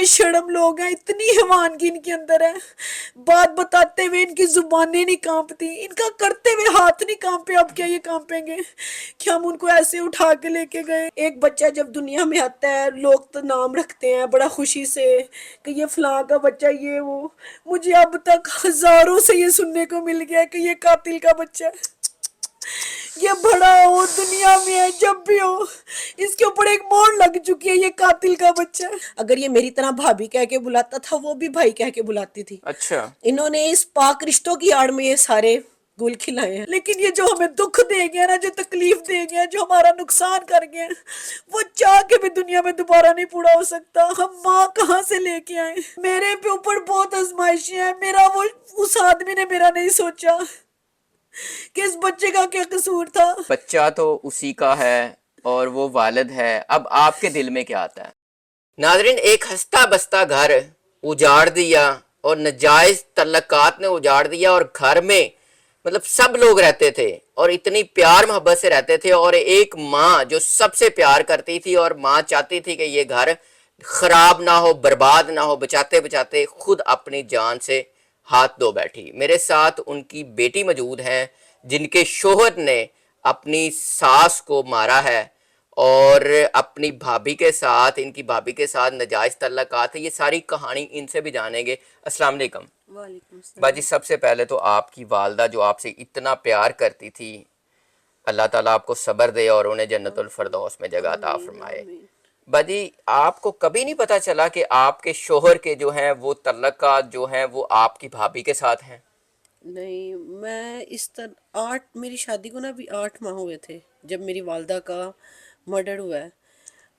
بے شرم لوگ ہیں، اتنی حیوانگی ان کے اندر ہے، بات بتاتے ہوئے ان کی زبانیں نہیں کانپتی، ان کا کرتے ہوئے ہاتھ نہیں کانپے، اب کیا یہ کانپیں گے کہ ہم ان کو ایسے اٹھا کے لے کے گئے۔ ایک بچہ جب دنیا میں آتا ہے لوگ تو نام رکھتے ہیں بڑا خوشی سے کہ یہ فلاں کا بچہ، یہ وہ، مجھے اب تک ہزاروں سے یہ سننے کو مل گیا کہ یہ قاتل کا بچہ ہے، یہ بڑا ہو دنیا میں ہے جب بھی ہو اس کے اوپر ایک مور لگ چکی ہے، یہ قاتل کا بچہ ہے۔ اگر یہ میری طرح بھابھی کہہ کے بلاتا تھا وہ بھی بھائی کہہ کے بلاتی تھی۔ اچھا، انہوں نے اس پاک رشتوں کی آڑ میں یہ سارے گل کھلائے ہیں، لیکن یہ جو ہمیں دکھ دے گیا نا، جو تکلیف دے گیا، جو ہمارا نقصان کر گیا، وہ چاہ کے بھی دنیا میں دوبارہ نہیں پورا ہو سکتا۔ ہم ماں کہاں سے لے کے آئے؟ میرے پہ اوپر بہت آزمائشیں ہیں، میرا وہ اس آدمی نے میرا نہیں سوچا کہ اس بچے کا کیا قصور تھا۔ بچہ تو اسی کا ہے اور وہ والد ہے، اب آپ کے دل میں کیا آتا ہے؟ ناظرین، ایک ہستا بستا گھر اجاڑ دیا اور ناجائز تعلقات نے اجاڑ دیا، اور گھر میں مطلب سب لوگ رہتے تھے اور اتنی پیار محبت سے رہتے تھے، اور ایک ماں جو سب سے پیار کرتی تھی، اور ماں چاہتی تھی کہ یہ گھر خراب نہ ہو، برباد نہ ہو، بچاتے بچاتے خود اپنی جان سے ہاتھ دھو بیٹھی۔ میرے ساتھ ان کی بیٹی موجود ہیں جن کے شوہر نے اپنی ساس کو مارا ہے، اور اپنی بھابھی کے ساتھ، ان کی بھابھی کے ساتھ ناجائز تعلقات ہے۔ یہ ساری کہانی ان سے بھی جانیں گے۔ السلام علیکم وعلیکم السلام۔ باجی، سب سے پہلے تو آپ کی والدہ جو آپ سے اتنا پیار کرتی تھی، اللہ تعالیٰ آپ کو صبر دے اور انہیں جنت الفردوس میں جگہ عطا آمین فرمائے۔ آمین۔ باجی، آپ کو کبھی نہیں پتا چلا کہ آپ کے شوہر کے جو ہیں وہ تعلقات جو ہیں وہ آپ کی بھابھی کے ساتھ ہیں؟ نہیں، میں اس طرح میری شادی کو نا ابھی 8 ماہ ہوئے تھے جب میری والدہ کا مرڈر ہوا ہے۔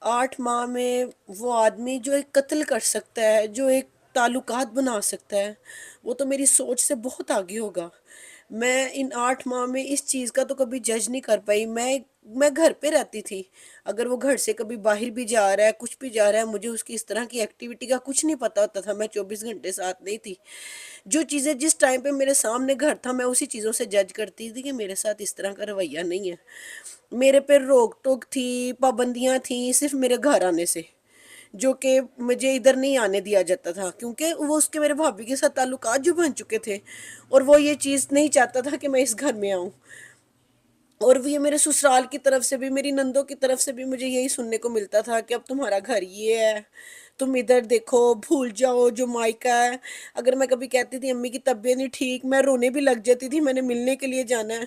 8 ماہ میں وہ آدمی جو ایک قتل کر سکتا ہے، جو ایک تعلقات بنا سکتا ہے، وہ تو میری سوچ سے بہت آگے ہوگا۔ میں ان 8 ماہ میں اس چیز کا تو کبھی جج نہیں کر پائی۔ میں گھر پہ رہتی تھی، اگر وہ گھر سے کبھی باہر بھی جا رہا ہے، کچھ بھی جا رہا ہے، مجھے اس کی اس طرح کی ایکٹیویٹی کا کچھ نہیں پتا ہوتا تھا، میں 24 گھنٹے ساتھ نہیں تھی۔ جو چیزیں جس ٹائم پہ میرے سامنے گھر تھا میں اسی چیزوں سے جج کرتی تھی کہ میرے ساتھ اس طرح کا رویہ نہیں ہے۔ میرے پہ روک ٹوک تھی، پابندیاں تھیں صرف میرے گھر آنے سے، جو کہ مجھے ادھر نہیں آنے دیا جاتا تھا، کیونکہ وہ اس کے میرے بھابھی کے ساتھ تعلقات جو بن چکے تھے، اور وہ یہ چیز نہیں چاہتا تھا کہ میں اس گھر میں آؤں۔ اور وہ یہ میرے سسرال کی طرف سے بھی، میری نندوں کی طرف سے بھی مجھے یہی سننے کو ملتا تھا کہ اب تمہارا گھر یہ ہے، تم ادھر دیکھو، بھول جاؤ جو مائکا ہے۔ اگر میں کبھی کہتی تھی امی کی طبیعت نہیں ٹھیک، میں رونے بھی لگ جاتی تھی، میں نے ملنے کے لیے جانا ہے،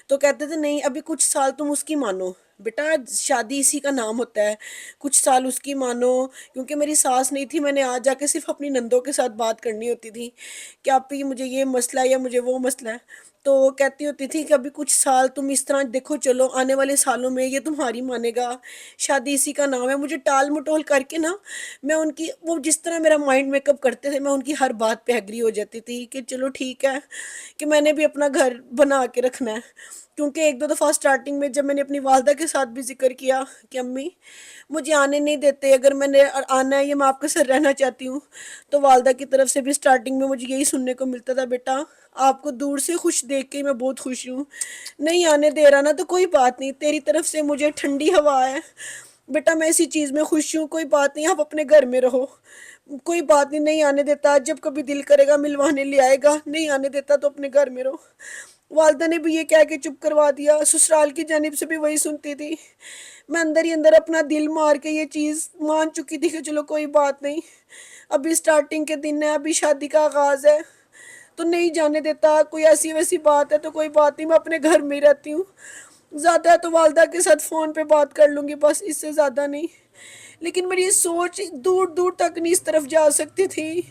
تو کہتے تھے نہیں ابھی کچھ سال تم اس کی مانو بیٹا، شادی اسی کا نام ہوتا ہے، کچھ سال اس کی مانو۔ کیونکہ میری ساس نہیں تھی، میں نے آج جا کے صرف اپنی نندوں کے ساتھ بات کرنی ہوتی تھی کہ آپی مجھے یہ مسئلہ ہے یا مجھے وہ مسئلہ ہے، تو وہ کہتی ہوتی تھی کہ ابھی کچھ سال تم اس طرح دیکھو، چلو آنے والے سالوں میں یہ تمہاری مانے گا، شادی اسی کا نام ہے۔ مجھے ٹال مٹول کر کے نا، میں ان کی وہ جس طرح میرا مائنڈ میک اپ کرتے تھے، میں ان کی ہر بات پہ ایگری ہو جاتی تھی کہ چلو ٹھیک ہے کہ میں نے بھی اپنا گھر بنا کے رکھنا ہے۔ کیونکہ ایک دو دفعہ سٹارٹنگ میں جب میں نے اپنی والدہ کے ساتھ بھی ذکر کیا کہ امی مجھے آنے نہیں دیتے، اگر میں نے آنا ہے یا میں آپ کے ساتھ رہنا چاہتی ہوں، تو والدہ کی طرف سے بھی سٹارٹنگ میں مجھے یہی سننے کو ملتا تھا، بیٹا آپ کو دور سے خوش دیکھ کے میں بہت خوش ہوں، نہیں آنے دے رہا نا تو کوئی بات نہیں، تیری طرف سے مجھے ٹھنڈی ہوا ہے بیٹا، میں اسی چیز میں خوش ہوں، کوئی بات نہیں آپ اپنے گھر میں رہو، کوئی بات نہیں، نہیں آنے دیتا، جب کبھی دل کرے گا ملوانے لے آئے گا، نہیں آنے دیتا تو اپنے گھر میں رہو۔ والدہ نے بھی یہ کہہ کے چپ کروا دیا، سسرال کی جانب سے بھی وہی سنتی تھی۔ میں اندر ہی اندر اپنا دل مار کے یہ چیز مان چکی تھی کہ چلو کوئی بات نہیں، ابھی سٹارٹنگ کے دن ہے، ابھی شادی کا آغاز ہے تو نہیں جانے دیتا، کوئی ایسی ویسی بات ہے تو کوئی بات نہیں، میں اپنے گھر میں ہی رہتی ہوں، زیادہ تو والدہ کے ساتھ فون پہ بات کر لوں گی بس، اس سے زیادہ نہیں۔ لیکن میری سوچ دور دور تک نہیں اس طرف جا سکتی تھی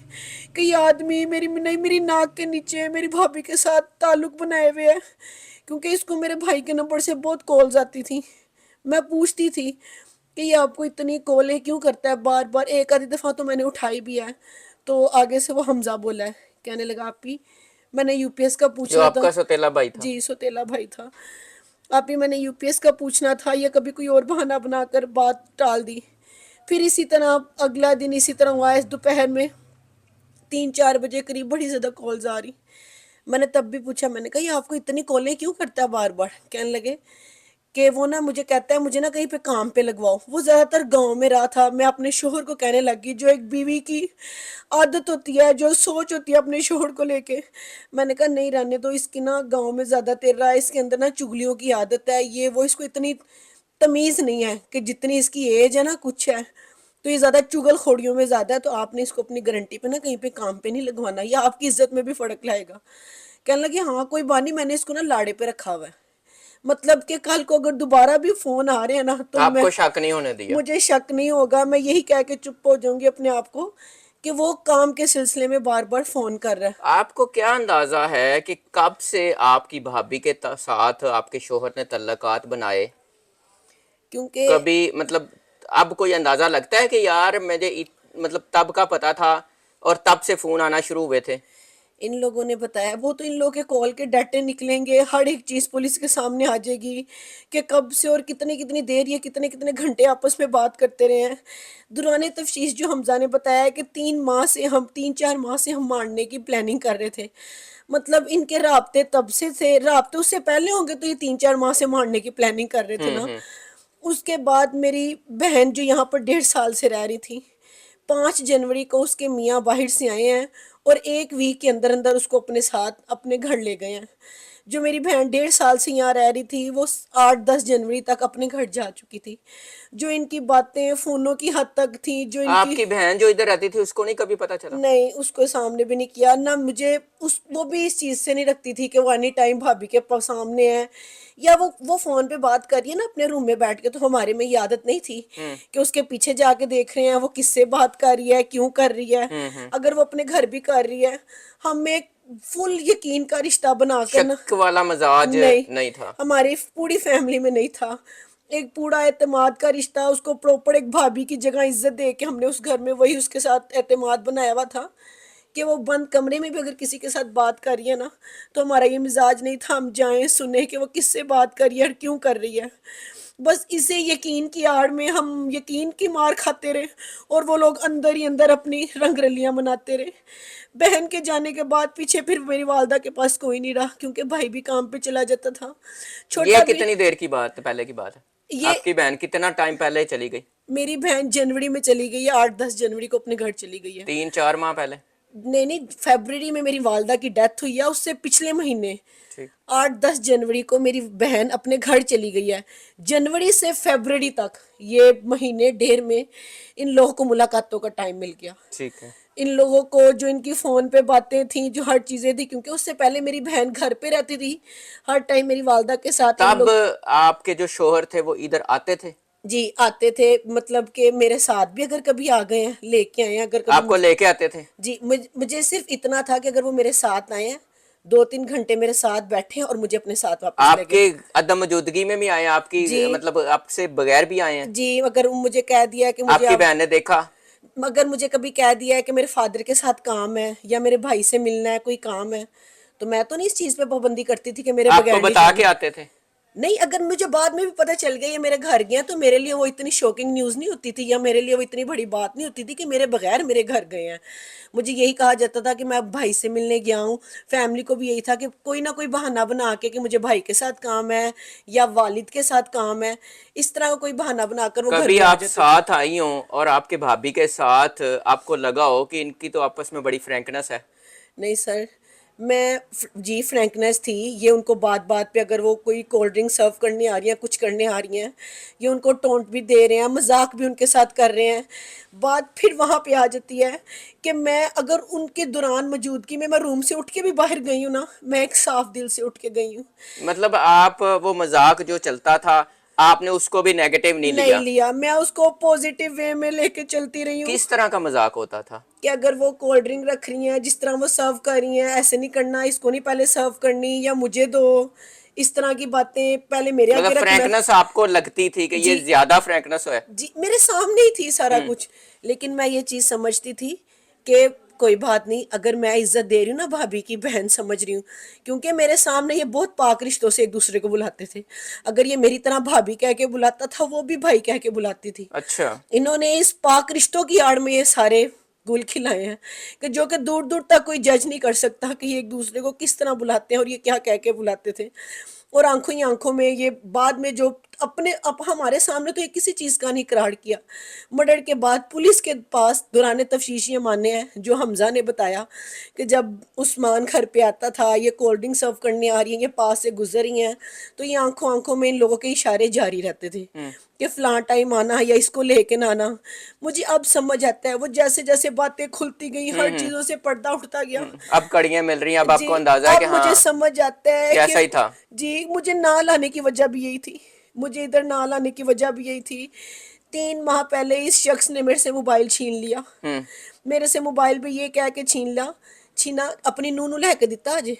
کہ یہ آدمی میری ناک کے نیچے میری بھابھی کے ساتھ تعلق بنائے ہوئے ہے، کیونکہ اس کو میرے بھائی کے نمبر سے بہت کالز آتی تھی۔ میں پوچھتی تھی کہ یہ آپ کو اتنی کالیں کیوں کرتا ہے بار بار، ایک آدھی دفعہ تو میں نے اٹھائی بھی ہے، تو آگے سے وہ حمزہ بولا ہے، کہنے لگا آپ ہی میں نے یو پی ایس کا جو پوچھنا آپ تھا۔ کا سوتیلا بھائی تھا؟ جی سوتیلا بھائی تھا۔ آپ ہی میں نے یو پی ایس کا پوچھنا تھا، یا کبھی کوئی اور بہانہ بنا کر بات ٹال دی۔ پھر اسی طرح اگلا دن اسی طرح ہوا ہے، دوپہر میں 3-4 بجے قریب بڑی زیادہ کالز آ رہی۔ میں نے تب بھی پوچھا، میں نے کہا یہ آپ کو اتنی کالیں کیوں کرتا ہے بار بار؟ کہنے لگے کہ وہ نا مجھے کہتا ہے مجھے نا کہیں پہ کام پہ لگواؤ. وہ زیادہ تر گاؤں میں رہا تھا. میں اپنے شوہر کو کہنے لگی جو ایک بیوی کی عادت ہوتی ہے, جو سوچ ہوتی ہے اپنے شوہر کو لے کے, میں نے کہا نہیں رہنے دو, اس کی نا گاؤں میں زیادہ تیر رہا ہے, اس کے اندر نا چگلیوں کی عادت ہے, یہ وہ, اس کو اتنی تمیز نہیں ہے کہ جتنی اس کی ایج ہے نا کچھ ہے, تو یہ زیادہ چگل خوڑیوں میں زیادہ ہے, تو آپ نے اس کو اپنی گارنٹی پہ نا کہیں پہ کام پہ نہیں لگوانا, یا آپ کی عزت میں بھی فرق لائے گا. کہنے لگے ہاں کوئی بات نہیں, میں نے اس کو نا لاڑے پہ رکھا ہوا ہے. مطلب کہ کل کو اگر دوبارہ بھی فون آ رہے ہیں نا تو آپ میں, کو شک نہیں ہونے دیا. مجھے شک نہیں ہوگا, میں یہی کہہ کے چپ ہو جاؤں گی اپنے آپ کو کہ وہ کام کے سلسلے میں بار بار فون کر رہا ہے. آپ کو کیا اندازہ ہے کہ کب سے آپ کی بھابھی کے ساتھ آپ کے شوہر نے تعلقات بنائے؟ کیونکہ کبھی مطلب اب کوئی اندازہ لگتا ہے کہ یار مجھے مطلب تب کا پتا تھا اور تب سے فون آنا شروع ہوئے تھے؟ ان لوگوں نے بتایا, وہ تو ان لوگوں کے کال کے ڈاٹے نکلیں گے, ہر ایک چیز پولیس کے سامنے آ جائے گی کہ کب سے اور کتنی کتنی دیر یا کتنے کتنے گھنٹے آپس میں بات کرتے رہے ہیں. دوران تفتیش جو حمزہ نے بتایا ہے کہ 3-4 ماہ سے ہم مارنے کی پلاننگ کر رہے تھے. مطلب ان کے رابطے تب سے تھے, رابطے اس سے پہلے ہوں گے تو یہ 3-4 ماہ سے مارنے کی پلاننگ کر رہے تھے نا. اس کے بعد میری بہن جو یہاں پر 1.5 سال سے رہ رہی تھی, 5 جنوری کو اس کے میاں باہر سے آئے ہیں اور 1 ویک کے اندر اندر اس کو اپنے ساتھ اپنے گھر لے گئے ہیں. جو میری بہن 1.5 سال سے یہاں رہ رہی تھی وہ 8-10 جنوری تک اپنے گھر جا چکی تھی. جو ان کی باتیں فونوں کی حد تک تھی, جو ان آپ کی, کی بہن جو ادھر رہتی تھی اس کو نہیں کبھی پتا چلا؟ نہیں اس کو سامنے بھی نہیں کیا نہ مجھے. وہ بھی اس چیز سے نہیں رکھتی تھی کہ وہ اینی ٹائم بھابھی کے سامنے ہے, یا وہ فون پہ بات کر رہی ہے نا اپنے روم میں بیٹھ کے, تو ہمارے میں یہ عادت نہیں تھی کہ اس کے پیچھے جا کے دیکھ رہے ہیں وہ کس سے بات کر رہی ہے, کیوں کر رہی ہے. اگر وہ اپنے گھر بھی کر رہی ہے, ہم ایک فل یقین کا رشتہ بنا کر نا, شک والا مزاج نہیں تھا ہماری پوری فیملی میں نہیں تھا. ایک پورا اعتماد کا رشتہ, اس کو پروپر ایک بھابھی کی جگہ عزت دے کے ہم نے اس گھر میں وہی اس کے ساتھ اعتماد بنایا ہوا تھا کہ وہ بند کمرے میں بھی اگر کسی کے ساتھ بات کر رہی ہے نا تو ہمارا یہ مزاج نہیں تھا ہم جائیں سنیں کہ وہ کس سے بات کر رہی ہے اور کیوں کر رہی ہے. بس اسے یقین کی آڑ میں ہم یقین کی مار کھاتے رہے اور وہ لوگ اندر ہی اندر اپنی رنگ رلیاں مناتے رہے. بہن کے جانے کے بعد پیچھے پھر میری والدہ کے پاس کوئی نہیں رہا کیونکہ بھائی بھی کام پہ چلا جاتا تھا, یہ چھوٹا بھی. کتنی دیر کی بات پہلے کی بات ہے؟ یہ آپ کی بہن کتنا ٹائم پہلے چلی گئی؟ میری بہن جنوری میں چلی گئی ہے, 8-10 جنوری کو اپنے گھر چلی گئی ہے. 3-4 ماہ پہلے؟ نہیں, فیبرری میں میری والدہ کی ڈیتھ ہوئی ہے, اس سے پچھلے مہینے ٹھیک. 8-10 جنوری کو میری بہن اپنے گھر چلی گئی ہے. جنوری سے فیبرری تک یہ مہینے ڈیڑھ میں ان لوگوں کو ملاقاتوں کا ٹائم مل گیا. ٹھیک ہے. ان لوگوں کو جو ان کی فون پہ باتیں تھیں, جو ہر چیزیں تھیں, کیونکہ اس سے پہلے میری بہن گھر پہ رہتی تھی ہر ٹائم میری والدہ کے ساتھ. ان تب لوگ آپ کے جو شوہر تھے وہ ادھر آتے تھے؟ جی آتے تھے, مطلب کہ میرے ساتھ بھی اگر کبھی آ گئے ہیں, لے کے آئے ہیں اگر کبھی آپ کو لے کے آتے تھے؟ جی مجھے صرف اتنا تھا کہ اگر وہ میرے ساتھ آئے ہیں 2-3 گھنٹے میرے ساتھ بیٹھے اور مجھے اپنے ساتھ واپس لے آپ گئے. کے عدم موجودگی میں بھی آئے ہیں؟ آپ کی جی مطلب آپ سے بغیر بھی آئے ہیں؟ جی, اگر مجھے کہہ دیا کہ آپ مجھے کی اب, بہن نے دیکھا؟ اگر مجھے کبھی کہہ دیا ہے کہ میرے فادر کے ساتھ کام ہے یا میرے بھائی سے ملنا ہے, کوئی کام ہے, تو میں تو نہیں اس چیز پہ پابندی کرتی تھی کہ میرے آپ کو بغیر نہیں بتا جانا. کے آتے تھے؟ نہیں, اگر مجھے بعد میں بھی پتہ چل گیا یہ میرے گھر گئے تو میرے لیے وہ اتنی شوکنگ نیوز نہیں ہوتی تھی, یا میرے لیے وہ اتنی بڑی بات نہیں ہوتی تھی کہ میرے بغیر میرے گھر گئے ہیں. مجھے یہی کہا جاتا تھا کہ میں بھائی سے ملنے گیا ہوں. فیملی کو بھی یہی تھا کہ کوئی نہ کوئی بہانہ بنا کے کہ مجھے بھائی کے ساتھ کام ہے یا والد کے ساتھ کام ہے, اس طرح کا کوئی بہانہ بنا کر وہ گھر کبھی میں آ آپ جاتے تھے. ساتھ آئی ہوں اور آپ کے بھابھی کے ساتھ آپ کو لگا ہو کہ ان کی تو آپس میں بڑی فرینکنس ہے؟ نہیں سر, میں جی فرینکنس تھی. یہ ان کو بات بات پہ اگر وہ کوئی کولڈ ڈرنک سرو کرنے آ رہی ہیں, کچھ کرنے آ رہی ہیں, یہ ان کو ٹونٹ بھی دے رہے ہیں, مذاق بھی ان کے ساتھ کر رہے ہیں. بات پھر وہاں پہ آ جاتی ہے کہ میں اگر ان کے دوران موجودگی میں روم سے اٹھ کے بھی باہر گئی ہوں نا, میں ایک صاف دل سے اٹھ کے گئی ہوں. مطلب آپ وہ مذاق جو چلتا تھا آپ نے اس کو بھی نیگیٹو نہیں لیا؟ میں اس کو پوزیٹیو وے میں لے کے چلتی رہی ہوں. کس طرح کا مذاق ہوتا تھا؟ کہ اگر وہ کولڈ ڈرنک رکھ رہی ہیں, جس طرح وہ سرو کر رہی ہیں, ایسے نہیں کرنا, اس کو نہیں پہلے سرو کرنی, یا مجھے دو, اس طرح کی باتیں پہلے میرے مطلب آگے رکھنا. فرینکنس آپ کو لگتی تھی کہ یہ جی زیادہ فرینکنس ہے؟ جی, میرے سامنے ہی تھی سارا کچھ, لیکن میں یہ چیز سمجھتی تھی کہ کوئی بات نہیں, اگر میں عزت دے رہی ہوں نا بھابھی کی, بہن سمجھ رہی ہوں, کیونکہ میرے سامنے یہ بہت پاک رشتوں سے ایک دوسرے کو بلاتے تھے. اگر یہ میری طرح بھابھی کہہ کے بلاتا تھا, وہ بھی بھائی کہہ کے بلاتی تھی. اچھا. انہوں نے اس پاک رشتوں کی آڑ میں یہ سارے گل کھلائے ہیں کہ جو کہ دور دور تک کوئی جج نہیں کر سکتا کہ یہ ایک دوسرے کو کس طرح بلاتے ہیں اور یہ کیا کہہ کے بلاتے تھے. اور آنکھوں ہی آنکھوں میں یہ بعد میں جو اپنے اب ہمارے سامنے تو یہ کسی چیز کا نہیں اقرار کیا. مرڈر کے بعد پولیس کے پاس دوران تفتیش یہ ماننے ہیں جو حمزہ نے بتایا کہ جب عثمان گھر پہ آتا تھا، یہ کولڈ ڈرنک سرو کرنے آ رہی ہیں، یہ پاس سے گزر رہی ہیں، تو یہ آنکھوں آنکھوں میں ان لوگوں کے اشارے جاری رہتے تھے کہ فلاں ٹائم آنا یا اس کو لے کے نہ آنا. مجھے اب سمجھ آتا ہے، وہ جیسے جیسے باتیں کھلتی گئی ہر چیزوں سے پردہ اٹھتا گیا. اب کڑیاں مل رہی ہیں، اب آپ جی کو اندازہ ہے اب کہ مجھے ہاں سمجھ آتا ہے کہ کیسا ہی تھا. جی مجھے نہ لانے کی وجہ بھی یہی تھی، مجھے ادھر نہ لانے کی وجہ بھی یہی تھی. 3 ماہ پہلے اس شخص نے میرے سے موبائل چھین لیا، میرے سے موبائل بھی یہ کہہ کے چھینا اپنی نونو لے کے دیتا. آج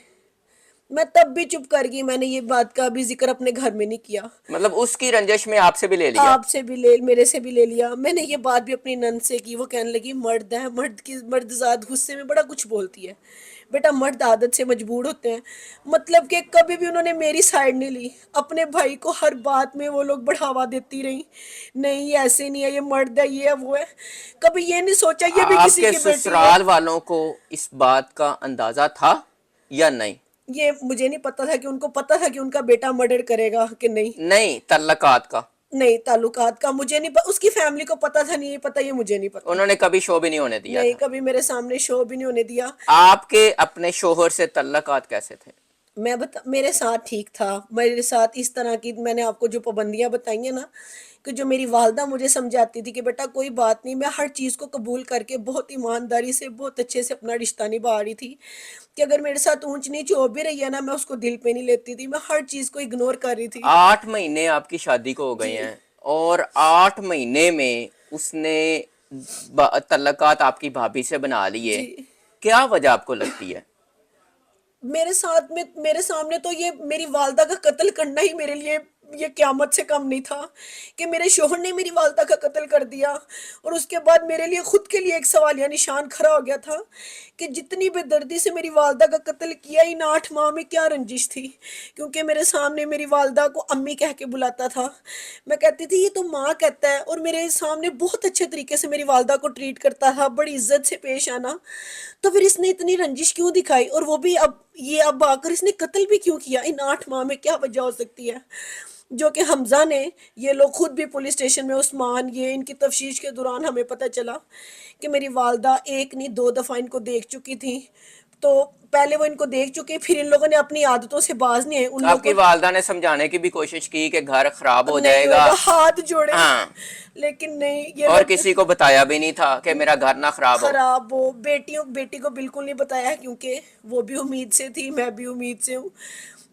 میں تب بھی چپ کر گئی، میں نے یہ بات کا بھی ذکر اپنے گھر میں نہیں کیا. مطلب اس کی رنجش میں آپ سے بھی لے لیا. آپ سے بھی میرے سے بھی لے لیا. میں نے یہ بات بھی اپنی نند سے کی، وہ کہنے لگی مرد ہے، مرد ذات غصے میں بڑا کچھ بولتی ہے. بیٹا مرد عادت سے مجبور ہوتے ہیں. مطلب کہ کبھی بھی انہوں نے میری سائیڈ نہیں لی. اپنے بھائی کو ہر بات میں وہ لوگ بڑھاوا دیتی رہی، نہیں یہ ایسے نہیں ہے، یہ مرد ہے، یہ ہے وہ ہے. کبھی یہ نہیں سوچا یہ بھی آپ کسی کے کی بیٹی ہے. سسرال والوں کو اس بات کا اندازہ تھا یا نہیں؟ یہ مجھے نہیں پتا تھا کہ ان کو پتا تھا کہ ان کا بیٹا مرڈر کرے گا کہ نہیں. نہیں، تعلقات کا نہیں تعلقات کا مجھے نہیں اس کی فیملی کو پتا تھا، نہیں پتا، یہ مجھے نہیں پتا. انہوں نے کبھی شو بھی نہیں ہونے دیا نہیں تھا. کبھی میرے سامنے شو بھی نہیں ہونے دیا. آپ کے اپنے شوہر سے تعلقات کیسے تھے؟ میرے ساتھ ٹھیک تھا. میرے ساتھ اس طرح کی میں نے آپ کو جو پابندیاں بتائی ہیں نا، کہ جو میری والدہ مجھے سمجھاتی تھی کہ بیٹا کوئی بات نہیں، میں ہر چیز کو قبول کر کے بہت ایمانداری سے بہت اچھے سے اپنا رشتہ نبھا رہی تھی. کہ اگر میرے ساتھ اونچ نیچ ہو بھی رہی ہے نا، میں اس کو دل پہ نہیں لیتی تھی، میں ہر چیز کو اگنور کر رہی تھی. 8 مہینے آپ کی شادی کو ہو گئے جی ہیں اور 8 مہینے میں اس نے تعلقات آپ کی بھابھی سے بنا لیے. جی کیا وجہ آپ کو لگتی ہے؟ میرے سامنے تو یہ میری والدہ کا قتل کرنا ہی میرے لیے یہ قیامت سے کم نہیں تھا کہ میرے شوہر نے میری والدہ کا قتل کر دیا. اور اس کے بعد میرے لیے خود کے لیے ایک سوالیہ نشان کھڑا ہو گیا تھا کہ جتنی بے دردی سے میری والدہ کا قتل کیا، ان 8 ماہ میں کیا رنجش تھی. کیونکہ میرے سامنے میری والدہ کو امی کہہ کے بلاتا تھا. میں کہتی تھی یہ تو ماں کہتا ہے، اور میرے سامنے بہت اچھے طریقے سے میری والدہ کو ٹریٹ کرتا تھا، بڑی عزت سے پیش آنا. تو پھر اس نے اتنی رنجش کیوں دکھائی، اور وہ بھی اب آ کر اس نے قتل بھی کیوں کیا؟ ان 8 ماہ میں کیا وجہ ہو سکتی ہے؟ جو کہ حمزہ نے، یہ لوگ خود بھی پولیس اسٹیشن میں، عثمان، یہ ان کی تفتیش کے دوران ہمیں پتہ چلا کہ میری والدہ ایک نہیں 2 دفعہ ان کو دیکھ چکی تھی. تو پہلے وہ ان کو دیکھ چکے، پھر ان لوگوں نے اپنی عادتوں سے باز نہیں آئے. ان آپ کی لوگوں والدہ نے سمجھانے کی بھی کوشش کی کہ گھر خراب ہو نہیں جائے گا؟ ہوگا، ہاتھ جوڑے، ہاں. لیکن نہیں، یہ اور لوگ کسی کو بتایا بھی نہیں تھا کہ میرا گھر نہ خراب ہو؟ خراب ہو. بیٹی کو بالکل نہیں بتایا، کیونکہ وہ بھی امید سے تھی، میں بھی امید سے ہوں.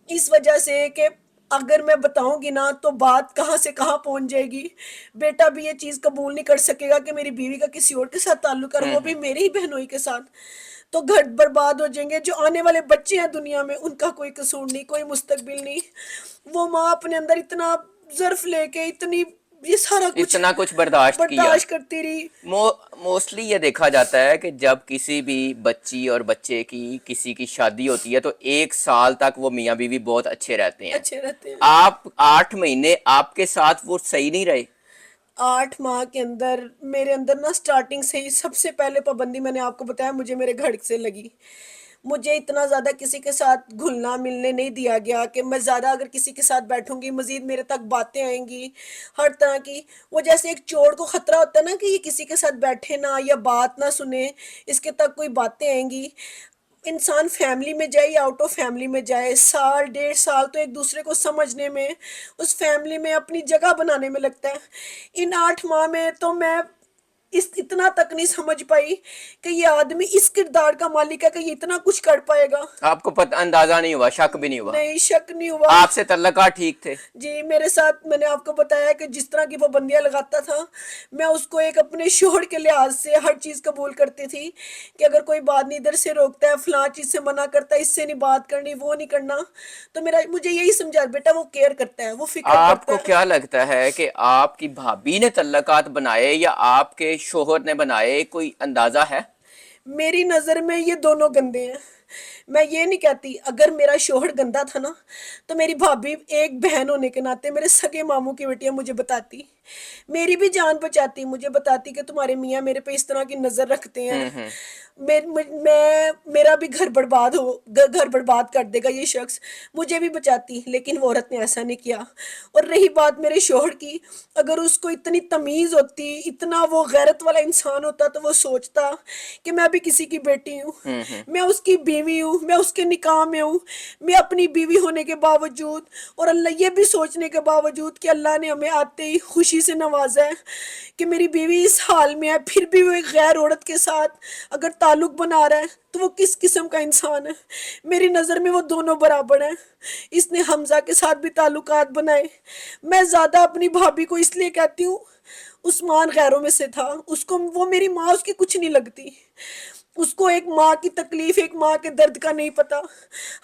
اس وجہ سے کہ اگر میں بتاؤں گی نا تو بات کہاں سے کہاں پہنچ جائے گی. بیٹا بھی یہ چیز قبول نہیں کر سکے گا کہ میری بیوی کا کسی اور کے ساتھ تعلق ہے، وہ بھی میری ہی بہنوئی کے ساتھ. تو گھر برباد ہو جائیں گے. جو آنے والے بچے ہیں دنیا میں، ان کا کوئی قصور نہیں، کوئی مستقبل نہیں. وہ ماں اپنے اندر اتنا ظرف لے کے اتنی یہ سارا کچھ اتنا کچھ برداشت کیا. برداشت کرتی رہی. موسٹلی یہ دیکھا جاتا ہے کہ جب کسی بھی بچی اور بچے کی کسی کی شادی ہوتی ہے تو 1 سال تک وہ میاں بیوی بہت اچھے رہتے ہیں. اچھے رہتے ہیں. آپ 8 مہینے آپ کے ساتھ وہ صحیح نہیں رہے؟ 8 ماہ کے اندر میرے اندر نا سٹارٹنگ سے ہی سب سے پہلے پابندی میں نے آپ کو بتایا مجھے میرے گھر سے لگی. مجھے اتنا زیادہ کسی کے ساتھ گھلنا ملنے نہیں دیا گیا کہ میں زیادہ اگر کسی کے ساتھ بیٹھوں گی مزید میرے تک باتیں آئیں گی ہر طرح کی. وہ جیسے ایک چور کو خطرہ ہوتا ہے نا کہ یہ کسی کے ساتھ بیٹھے نہ یا بات نہ سنے، اس کے تک کوئی باتیں آئیں گی. انسان فیملی میں جائے یا آؤٹ آف فیملی میں جائے، 1.5 سال تو ایک دوسرے کو سمجھنے میں، اس فیملی میں اپنی جگہ بنانے میں لگتا ہے. ان 8 ماہ میں تو میں اتنا تک نہیں سمجھ پائی کہ یہ آدمی اس کردار کا مالک ہے کہ یہ اتنا کچھ کر پائے گا. آپ کو اندازہ نہیں ہوا، شک بھی نہیں ہوا؟ نہیں، شک نہیں ہوا. آپ سے تعلقات ٹھیک تھے؟ جی میرے ساتھ میں نے آپ کو بتایا کہ جس طرح کی پابندیاں لگاتا تھا، میں اس کو ایک اپنے شوہر کے لحاظ سے ہر چیز قبول کرتی تھی کہ اگر کوئی بات نہیں ادھر سے روکتا ہے، فلاں چیز سے منع کرتا ہے، اس سے نہیں بات کرنی، وہ نہیں کرنا، تو مجھے یہی سمجھا بیٹا وہ کیئر کرتا ہے، وہ فکر آپ کرتا کو ہے. کیا لگتا ہے کہ آپ کی بھابھی نے تعلقات بنائے یا آپ کے شوہر نے بنائے؟ کوئی اندازہ ہے؟ میری نظر میں یہ دونوں گندے ہیں. میں یہ نہیں کہتی اگر میرا شوہر گندا تھا نا تو میری بھابھی ایک بہن ہونے کے ناطے میرے سگے ماموں کی بیٹیاں مجھے بتاتی، میری بھی جان بچاتی، مجھے بتاتی کہ تمہارے میاں میرے پہ اس طرح کی نظر رکھتے ہیں. میرا بھی گھر برباد کر دے گا یہ شخص، مجھے بھی بچاتی، لیکن وہ عورت نے ایسا نہیں کیا۔ اور رہی بات میرے شوہر کی، اگر اس کو اتنی تمیز ہوتی، اتنا وہ غیرت والا انسان ہوتا، تو وہ سوچتا کہ میں بھی کسی کی بیٹی ہوں، میں اس کی بیوی ہوں، میں اس کے نکاح میں ہوں، میں اپنی بیوی ہونے کے باوجود اور اللہ یہ بھی سوچنے کے باوجود کہ اللہ نے ہمیں آتے ہی خوشی سے نوازا ہے کہ میری بیوی اس حال میں ہے، پھر بھی وہ ایک غیر عورت کے ساتھ اگر تعلق بنا رہا ہے تو وہ کس قسم کا انسان ہے؟ میری نظر میں وہ دونوں برابر ہیں۔ اس نے حمزہ کے ساتھ بھی تعلقات بنائے۔ میں زیادہ اپنی بھابھی کو اس لیے کہتی ہوں، عثمان غیروں میں سے تھا، اس کو وہ میری ماں اس کی کچھ نہیں لگتی، اس کو ایک ماں کی تکلیف، ایک ماں کے درد کا نہیں پتا۔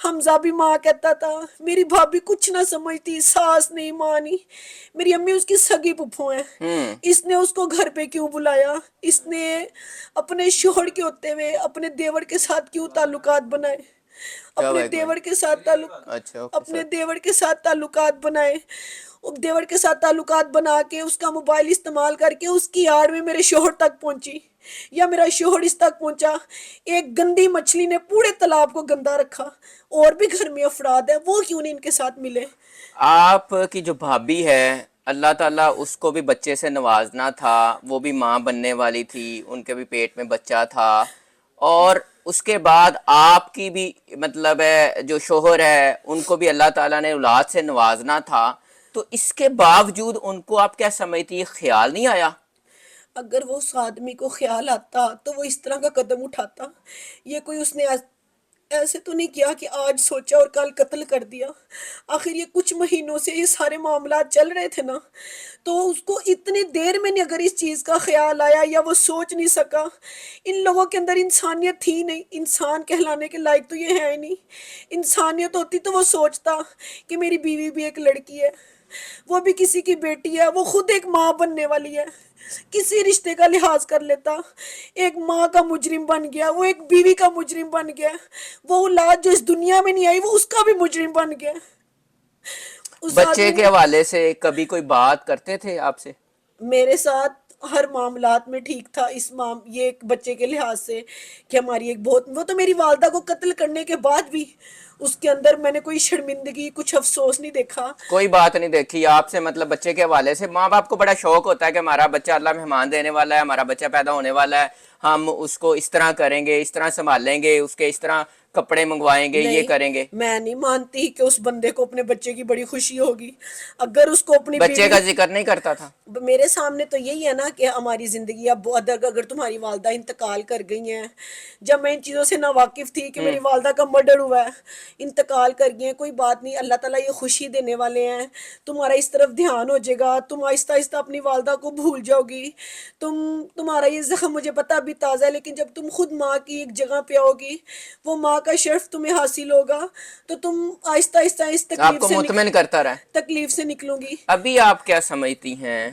حمزہ بھی ماں کہتا تھا، میری بھابھی کچھ نہ سمجھتی، ساس نہیں ماں نہیں، میری امی اس کی سگی پھپھو ہیں۔ اس نے اس کو گھر پہ کیوں بلایا؟ اس نے اپنے شوہر کے ہوتے ہوئے اپنے دیور کے ساتھ کیوں تعلقات بنائے؟ اپنے دیور کے ساتھ اپنے دیور کے ساتھ تعلقات بنائے، دیور کے ساتھ تعلقات بنا کے اس کا موبائل استعمال کر کے اس کی آڑ میں میرے شوہر تک پہنچی، یا میرا شوہر اس تک پہنچا۔ ایک گندی مچھلی نے پورے تالاب کو گندا رکھا، اور بھی گھر میں افراد ہیں، وہ کیوں نہیں ان کے ساتھ ملے؟ آپ کی جو بھابھی ہے، اللہ تعالیٰ اس کو بھی بچے سے نوازنا تھا، وہ بھی ماں بننے والی تھی، ان کے بھی پیٹ میں بچہ تھا، اور اس کے بعد آپ کی بھی مطلب ہے جو شوہر ہے ان کو بھی اللہ تعالیٰ نے اولاد سے نوازنا تھا، تو اس کے باوجود ان کو آپ کیا سمجھتی، خیال نہیں آیا؟ اگر وہ اس آدمی کو خیال آتا تو وہ اس طرح کا قدم اٹھاتا؟ یہ کوئی اس نے ایسے تو نہیں کیا کہ آج سوچا اور کل قتل کر دیا۔ آخر یہ کچھ مہینوں سے یہ سارے معاملات چل رہے تھے نا، تو اس کو اتنی دیر میں نہیں اگر اس چیز کا خیال آیا یا وہ سوچ نہیں سکا۔ ان لوگوں کے اندر انسانیت تھی نہیں، انسان کہلانے کے لائق تو یہ ہے ہی نہیں۔ انسانیت ہوتی تو وہ سوچتا کہ میری بیوی بھی ایک لڑکی ہے، وہ بھی کسی کی بیٹی ہے، وہ خود ایک ماں بننے والی ہے، کسی رشتے کا لحاظ کر لیتا۔ ایک ماں کا مجرم بن گیا، وہ ایک بیوی کا مجرم بن گیا، وہ اولاد جو اس دنیا میں نہیں آئی وہ اس کا بھی مجرم بن گیا۔ اس بچے آدمی کے نے حوالے سے کبھی کوئی بات کرتے تھے آپ سے؟ میرے ساتھ ہر معاملات میں ٹھیک تھا، یہ ایک بچے کے لحاظ سے کہ ہماری ایک بہت، وہ تو میری والدہ کو قتل کرنے کے بعد بھی اس کے اندر میں نے کوئی شرمندگی، کچھ افسوس نہیں دیکھا۔ کوئی بات نہیں دیکھی آپ سے؟ مطلب بچے کے حوالے سے ماں باپ کو بڑا شوق ہوتا ہے کہ ہمارا بچہ اللہ مہمان دینے والا ہے، ہمارا بچہ پیدا ہونے والا ہے، ہم اس کو اس طرح کریں گے، اس طرح سنبھالیں گے، اس کے اس طرح کپڑے منگوائیں گے، یہ نہیں، کریں گے۔ میں نہیں مانتی کہ اس بندے کو اپنے بچے کی بڑی خوشی ہوگی اگر اس کو اپنی بچے بیوی، کا ذکر نہیں کرتا تھا؟ میرے سامنے تو یہی ہے نا کہ ہماری زندگی اب اگر تمہاری والدہ انتقال کر گئی ہیں، جب میں ان چیزوں سے ناواقف تھی کہ میری والدہ کا مرڈر ہوا ہے، انتقال کر گئی ہیں، کوئی بات نہیں، اللہ تعالیٰ یہ خوشی دینے والے ہیں، تمہارا اس طرف دھیان ہو جائے گا، تم آہستہ آہستہ اپنی والدہ کو بھول جاؤ گی، تمہارا یہ زخم مجھے پتا ابھی تازہ ہے، لیکن جب تم خود ماں کی ایک جگہ پہ آؤ گی، وہ ماں کا شرف تمہیں حاصل ہوگا، تو تم آہستہ آہستہ اس آپ کو مطمئن کرتا رہا؟ تکلیف سے نکلوں گی۔ ابھی آپ کیا سمجھتی ہیں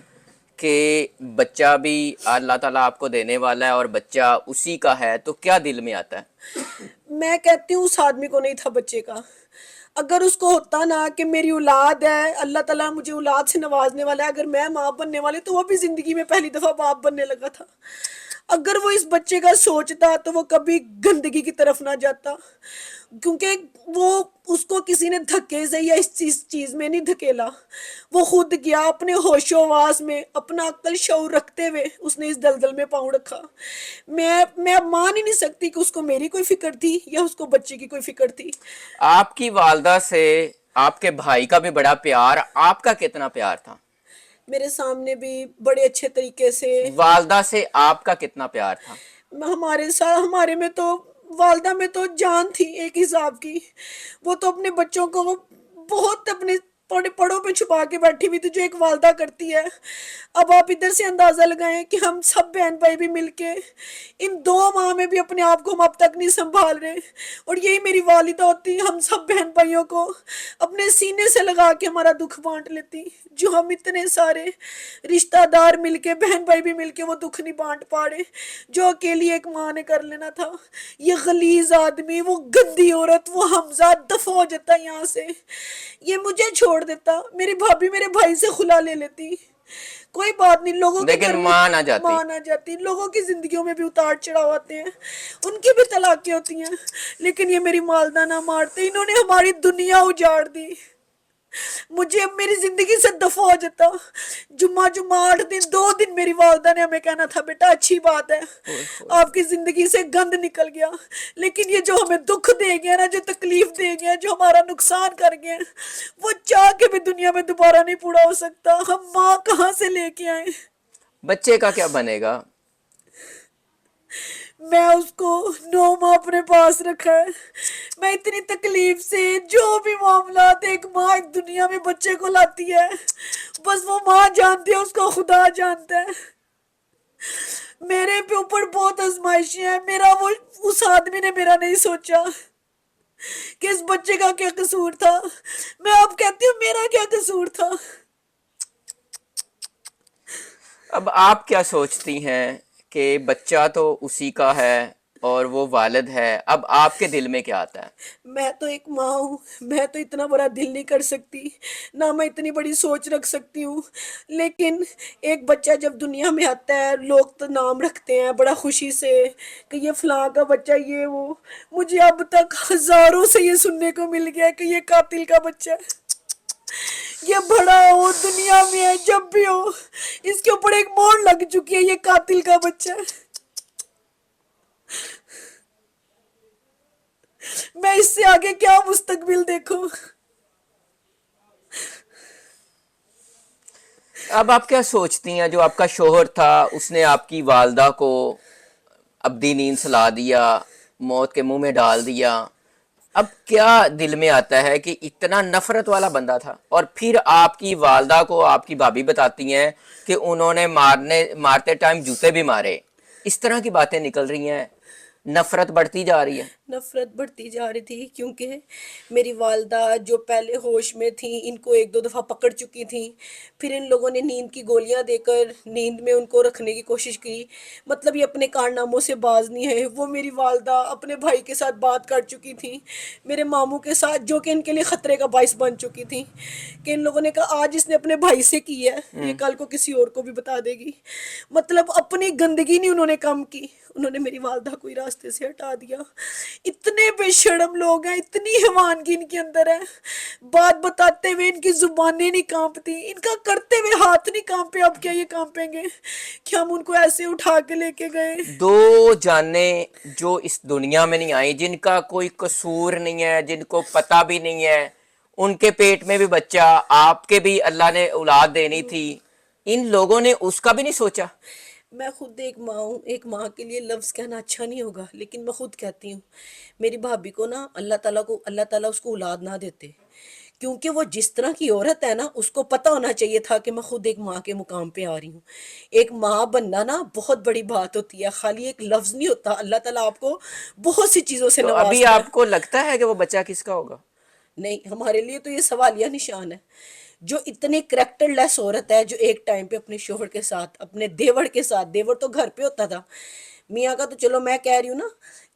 کہ بچہ بھی اللہ تعالیٰ آپ کو دینے والا ہے اور بچہ اسی کا ہے، تو کیا دل میں آتا ہے؟ میں کہتی ہوں اس آدمی کو نہیں تھا بچے کا، اگر اس کو ہوتا نا کہ میری اولاد ہے، اللہ تعالیٰ مجھے اولاد سے نوازنے والا ہے، اگر میں ماں بننے والی تو وہ بھی زندگی میں پہلی دفعہ باپ بننے لگا تھا۔ اگر وہ اس بچے کا سوچتا تو وہ کبھی گندگی کی طرف نہ جاتا، کیونکہ وہ اس کو کسی نے دھکے سے یا اس چیز میں نہیں دھکیلا، وہ خود گیا اپنے ہوش و حواس میں، اپنا عقل شعور رکھتے ہوئے اس نے اس دلدل میں پاؤں رکھا۔ میں اب مان ہی نہیں سکتی کہ اس کو میری کوئی فکر تھی یا اس کو بچے کی کوئی فکر تھی۔ آپ کی والدہ سے آپ کے بھائی کا بھی بڑا پیار، آپ کا کتنا پیار تھا؟ میرے سامنے بھی بڑے اچھے طریقے سے، والدہ سے آپ کا کتنا پیار تھا؟ ہمارے میں تو والدہ میں تو جان تھی ایک حساب کی، وہ تو اپنے بچوں کو بہت اپنے پڑوں پہ چھپا کے بیٹھی ہوئی تھی جو ایک والدہ کرتی ہے۔ اب آپ ادھر سے اندازہ لگائیں کہ ہم سب بہن بھائی بھی مل کے ان 2 ماہ میں بھی اپنے آپ کو ہم اب تک نہیں سنبھال رہے، اور یہی میری والدہ ہوتی، ہم سب بہن بھائیوں کو اپنے سینے سے لگا کے ہمارا دکھ بانٹ لیتی، جو ہم اتنے سارے رشتہ دار مل کے، بہن بھائی بھی مل کے وہ دکھ نہیں بانٹ پا رہے جو اکیلی ایک ماں نے کر لینا تھا۔ یہ غلیظ آدمی، وہ گندی عورت، وہ حمزہ دفع ہو جاتا یہاں سے، یہ مجھے چھوڑ دیتا، میری بھابھی میرے بھائی سے خلا لے لیتی، کوئی بات نہیں, لوگوں کے لیکن گھر میں ماں نہ جاتی. ماں نہ جاتی, لوگوں کی زندگیوں میں بھی اتار چڑھاؤ آتے ہیں, ان کی بھی طلاقیں ہوتی ہیں, لیکن یہ میری والدہ نہ مارتے, انہوں نے ہماری دنیا اجاڑ دی. مجھے اب میری زندگی سے دفع ہو جاتا. جمعہ 8 دن 2 دن میری والدہ نے ہمیں کہنا تھا بیٹا اچھی بات ہے اوئے ہوئے. آپ کی زندگی سے گند نکل گیا, لیکن یہ جو ہمیں دکھ دے گیا نا, جو تکلیف دے گیا, جو ہمارا نقصان کر گیا, وہ چاہ کے بھی دنیا میں دوبارہ نہیں پورا ہو سکتا. ہم ماں کہاں سے لے کے آئے؟ بچے کا کیا بنے گا؟ میں اس کو 9 ماہ اپنے پاس رکھا ہے. میں اتنی تکلیف سے, جو بھی معاملات ایک ماں ایک دنیا میں بچے کو لاتی ہے, بس وہ ماں جانتی ہے, اس کو خدا جانتا ہے. میرے پہ اوپر بہت آزمائشیں ہیں. میرا وہ اس آدمی نے میرا نہیں سوچا کہ اس بچے کا کیا قصور تھا. میں اب کہتی ہوں میرا کیا قصور تھا. اب آپ کیا سوچتی ہیں کہ بچہ تو اسی کا ہے اور وہ والد ہے, اب آپ کے دل میں کیا آتا ہے؟ میں تو ایک ماں ہوں, میں تو اتنا بڑا دل نہیں کر سکتی, نہ میں اتنی بڑی سوچ رکھ سکتی ہوں. لیکن ایک بچہ جب دنیا میں آتا ہے, لوگ تو نام رکھتے ہیں بڑا خوشی سے کہ یہ فلاں کا بچہ, یہ وہ. مجھے اب تک ہزاروں سے یہ سننے کو مل گیا کہ یہ قاتل کا بچہ ہے. یہ بڑا ہو دنیا میں ہے, جب بھی ہو اس کے اوپر ایک موڑ لگ چکی ہے, یہ قاتل کا بچہ ہے. میں اس سے آگے کیا مستقبل دیکھوں؟ اب آپ کیا سوچتی ہیں, جو آپ کا شوہر تھا اس نے آپ کی والدہ کو ابدی نیند سلا دیا, موت کے منہ میں ڈال دیا, اب کیا دل میں آتا ہے کہ اتنا نفرت والا بندہ تھا, اور پھر آپ کی والدہ کو آپ کی بھابھی بتاتی ہیں کہ انہوں نے مارتے ٹائم جوتے بھی مارے. اس طرح کی باتیں نکل رہی ہیں, نفرت بڑھتی جا رہی ہے. نفرت بڑھتی جا رہی تھی, کیونکہ میری والدہ جو پہلے ہوش میں تھیں, ان کو 1-2 دفعہ پکڑ چکی تھیں. پھر ان لوگوں نے نیند کی گولیاں دے کر نیند میں ان کو رکھنے کی کوشش کی. مطلب یہ اپنے کارناموں سے باز نہیں ہے. وہ میری والدہ اپنے بھائی کے ساتھ بات کر چکی تھیں, میرے ماموں کے ساتھ, جو کہ ان کے لیے خطرے کا باعث بن چکی تھیں, کہ ان لوگوں نے کہا آج اس نے اپنے بھائی سے کی ہے, یہ کل کو کسی اور کو بھی بتا دے گی. مطلب اپنی گندگی نہیں انہوں نے کم کی, انہوں نے میری والدہ کو راستے سے ہٹا دیا. اتنے بے شرم لوگ ہیں, اتنی حیوانگی ان کے اندر ہے. بات بتاتے ہوئے ان کی زبانیں نہیں کانپتی, ان کا کرتے ہوئے ہاتھ نہیں کانپے. اب کیا یہ کانپیں گے کہ ہم ان کو ایسے اٹھا کے لے کے گئے؟ 2 جانیں جو اس دنیا میں نہیں آئی, جن کا کوئی قصور نہیں ہے, جن کو پتہ بھی نہیں ہے, ان کے پیٹ میں بھی بچہ, آپ کے بھی اللہ نے اولاد دینی تھی, ان لوگوں نے اس کا بھی نہیں سوچا. میں خود ایک ماں ہوں, ایک ماں کے لیے لفظ کہنا اچھا نہیں ہوگا, لیکن میں خود کہتی ہوں میری بھابھی کو نا اللہ تعالیٰ اس کو اولاد نہ دیتے, کیونکہ وہ جس طرح کی عورت ہے نا, اس کو پتہ ہونا چاہیے تھا کہ میں خود ایک ماں کے مقام پہ آ رہی ہوں. ایک ماں بننا نا بہت بڑی بات ہوتی ہے, خالی ایک لفظ نہیں ہوتا. اللہ تعالیٰ آپ کو بہت سی چیزوں سے تو ابھی نوازتا ہے. آپ کو لگتا ہے کہ وہ بچہ کس کا ہوگا؟ نہیں, ہمارے لیے تو یہ سوالیہ نشان ہے. جو اتنی کریکٹر لیس عورت ہے, جو ایک ٹائم پہ اپنے شوہر کے ساتھ, اپنے دیور کے ساتھ, دیور تو گھر پہ ہوتا تھا, میاں کا تو چلو میں کہہ رہی ہوں نا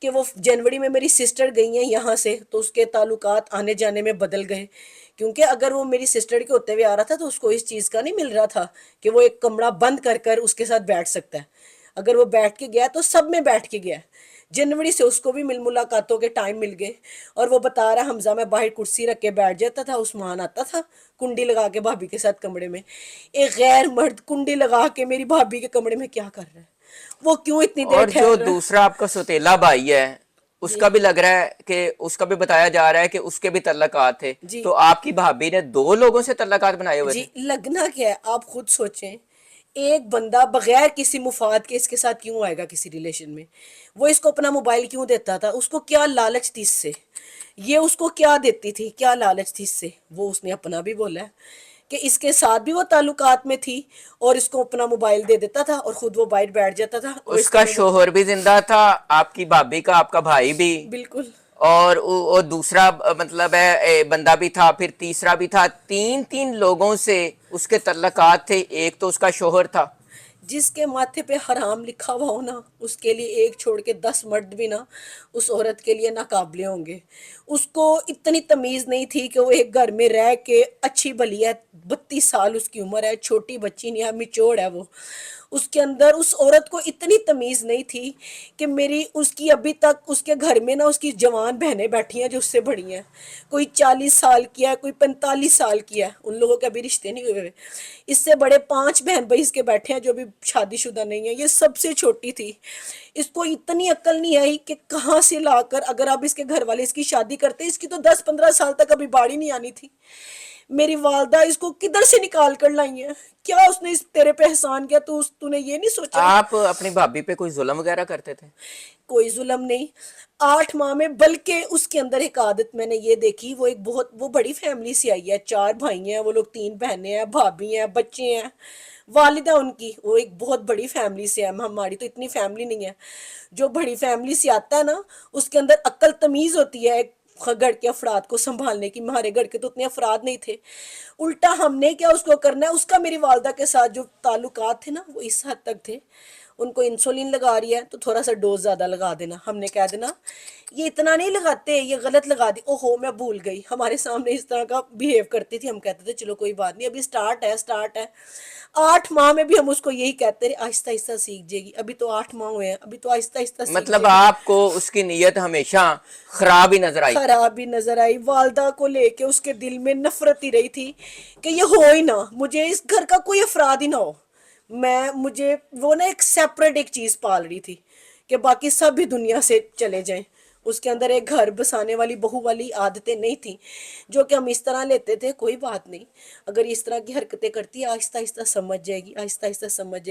کہ وہ جنوری میں میری سسٹر گئی ہیں یہاں سے, تو اس کے تعلقات آنے جانے میں بدل گئے. کیونکہ اگر وہ میری سسٹر کے ہوتے ہوئے آ رہا تھا تو اس کو اس چیز کا نہیں مل رہا تھا کہ وہ ایک کمرہ بند کر کر اس کے ساتھ بیٹھ سکتا ہے. اگر وہ بیٹھ کے گیا تو سب میں بیٹھ کے گیا. جنوری سے اس کو بھی ملاقاتوں کے ٹائم مل گئے, اور وہ بتا رہا حمزہ میں باہر کرسی رکھ کے بیٹھ جاتا تھا, عثمان آتا تھا کنڈی لگا کے بھابھی کے ساتھ کمرے میں. ایک غیر مرد کنڈی لگا کے میری بھابھی کے کمرے میں کیا کر رہا ہے؟ وہ کیوں اتنی دیر اور جو ٹھہر رہا ہے؟ دوسرا آپ کا سوتیلا بھائی ہے, اس جی کا بھی لگ رہا ہے کہ اس کا بھی بتایا جا رہا ہے کہ اس کے بھی تعلقات تھے, جی تو آپ کی بھابھی نے 2 لوگوں سے تعلقات بنائے ہوئے جی, تھے. لگنا کیا ہے آپ خود سوچیں. ایک بندہ بغیر کسی مفاد کے اس کے ساتھ کیوں آئے گا کسی ریلیشن میں؟ وہ اس کو اپنا موبائل کیوں دیتا تھا؟ اس کو کیا لالچ تھی اس سے؟ یہ اس کو کیا دیتی تھی, کیا لالچ تھی اس سے؟ وہ اس نے اپنا بھی بولا ہے کہ اس کے ساتھ بھی وہ تعلقات میں تھی, اور اس کو اپنا موبائل دے دیتا تھا, اور خود وہ باہر بیٹھ جاتا تھا. وہ اس اس کا کا شوہر بھی زندہ تھا, آپ کی بھابھی کا, آپ کا بھائی بھی, بالکل. اور دوسرا مطلب ہے بندہ بھی تھا, پھر تیسرا بھی تھا. 3 لوگوں سے اس کے تعلقات تھے. ایک تو اس کا شوہر تھا. جس کے ماتھے پہ حرام لکھا ہوا ہونا اس کے لیے ایک چھوڑ کے 10 مرد بھی نا اس عورت کے لیے ناقابل ہوں گے. اس کو اتنی تمیز نہیں تھی کہ وہ ایک گھر میں رہ کے اچھی بھلی ہے، 32 سال اس کی عمر ہے، چھوٹی بچی نہیں ہے، میچور ہے وہ. اس کے اندر اس عورت کو اتنی تمیز نہیں تھی کہ اس کی ابھی تک اس کے گھر میں نا اس کی جوان بہنیں بیٹھی ہیں جو اس سے بڑی ہیں. کوئی 40 سال کی ہے، کوئی 45 سال کی ہے، ان لوگوں کے ابھی رشتے نہیں ہوئے. اس سے بڑے 5 بہن بھائی اس کے بیٹھے ہیں جو بھی شادی شدہ نہیں ہیں. یہ سب سے چھوٹی تھی. اس کو اتنی عقل نہیں آئی کہ کہاں سے لا کر، اگر اب اس کے گھر والے اس کی شادی کرتے، اس کی تو 10-15 سال تک ابھی باڑی نہیں آنی تھی. میری والدہ اس کو کدھر سے نکال کر لائی ہیں. کیا اس نے تیرے پہ احسان کیا؟ تو نے یہ نہیں سوچا؟ آپ اپنی بھابھی پہ کوئی ظلم وغیرہ کرتے تھے؟ کوئی ظلم نہیں. 8 ماہ میں، بلکہ اس کے اندر ایک عادت میں نے یہ دیکھی. وہ بڑی فیملی سے آئی ہے، 4 بھائی ہیں وہ لوگ، 3 بہنیں ہیں، بھابھی ہیں، بچے ہیں، والدہ ان کی. وہ ایک بہت بڑی فیملی سے ہے. ہماری تو اتنی فیملی نہیں ہے. جو بڑی فیملی سے آتا ہے نا، اس کے اندر عقل تمیز ہوتی ہے گھر کے افراد کو سنبھالنے کی. ہمارے گھر کے تو اتنے افراد نہیں تھے. الٹا ہم نے کیا اس کو کرنا ہے. اس کا میری والدہ کے ساتھ جو تعلقات تھے نا وہ اس حد تک تھے. ان کو انسولین لگا رہی ہے تو تھوڑا سا ڈوز زیادہ لگا دینا. ہم نے کہہ دینا یہ اتنا نہیں لگاتے، یہ غلط لگا دی. اوہو میں بھول گئی. ہمارے سامنے اس طرح کا بیہیو کرتی تھی. ہم کہتے تھے چلو کوئی بات نہیں، ابھی سٹارٹ ہے. 8 ماہ میں بھی ہم اس کو یہی کہتے رہے، آہستہ آہستہ سیکھ جائے گی. ابھی تو 8 ماہ ہوئے ہیں، ابھی تو آہستہ آہستہ سیکھ مطلب جائے گی. آپ کو اس کی نیت ہمیشہ خراب ہی نظر آئی؟ خراب ہی نظر آئی. والدہ کو لے کے اس کے دل میں نفرت ہی رہی تھی کہ یہ ہو ہی نہ، مجھے اس گھر کا کوئی افراد ہی نہ ہو. مجھے وہ نا ایک سیپریٹ ایک چیز پال رہی تھی کہ باقی سب بھی دنیا سے چلے جائیں. اس کے اندر ایک گھر بسانے والی بہو والی عادتیں نہیں تھیں جو کہ ہم اس طرح لیتے تھے. کوئی بات نہیں، اگر اس طرح کی حرکتیں کرتی ہے آہستہ آہستہ سمجھ جائے گی، آہستہ آہستہ سمجھ جائے گی.